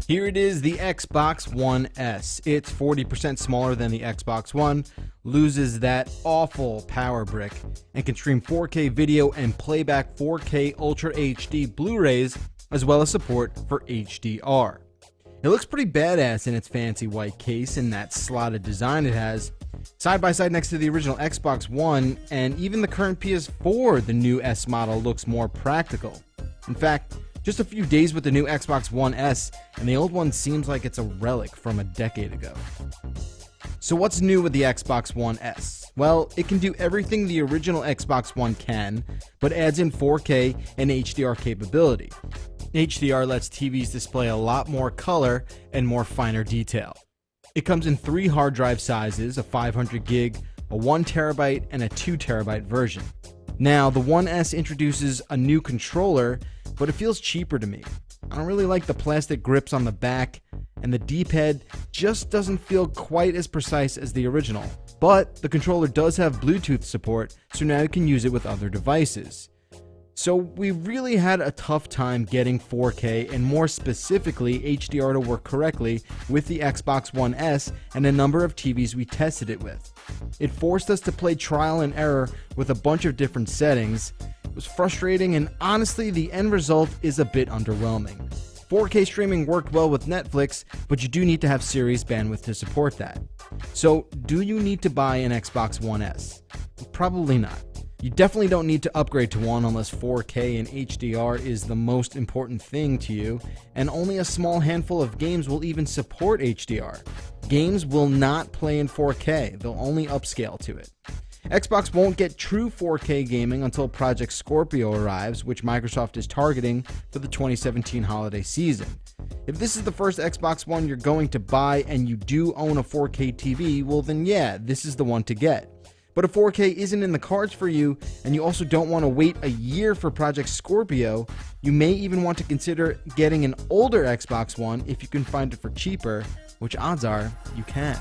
Here it is, the Xbox One S. It's 40% smaller than the Xbox One, loses that awful power brick, and can stream 4K video and playback 4K Ultra HD Blu-rays, as well as support for HDR. It looks pretty badass in its fancy white case and that slotted design it has. Side by side next to the original Xbox One and even the current PS4, the new S model looks more practical. In fact, just a few days with the new Xbox One S, and the old one seems like it's a relic from a decade ago. So what's new with the Xbox One S? Well, it can do everything the original Xbox One can, but adds in 4K and HDR capability. HDR lets TVs display a lot more color and more finer detail. It comes in 3 hard drive sizes, a 500 gig, a 1 terabyte, and a 2 terabyte version. Now, the One S introduces a new controller, but it feels cheaper to me. I don't really like the plastic grips on the back, and the D-pad just doesn't feel quite as precise as the original. But the controller does have Bluetooth support, so now you can use it with other devices. So we really had a tough time getting 4K and more specifically HDR to work correctly with the Xbox One S and a number of TVs we tested it with. It forced us to play trial and error with a bunch of different settings. It was frustrating, and honestly the end result is a bit underwhelming. 4K streaming worked well with Netflix, but you do need to have serious bandwidth to support that. So do you need to buy an Xbox One S? Probably not. You definitely don't need to upgrade to one unless 4K and HDR is the most important thing to you, and only a small handful of games will even support HDR. Games will not play in 4K, they'll only upscale to it. Xbox won't get true 4K gaming until Project Scorpio arrives, which Microsoft is targeting for the 2017 holiday season. If this is the first Xbox One you're going to buy and you do own a 4K TV, well then yeah, this is the one to get. But if 4K isn't in the cards for you, and you also don't want to wait a year for Project Scorpio, you may even want to consider getting an older Xbox One if you can find it for cheaper, which odds are you can.